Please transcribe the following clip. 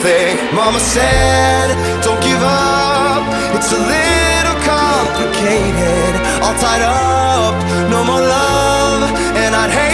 everything Mama said, don't give up. It's a little complicated, all tied up, no more love. And I'd hate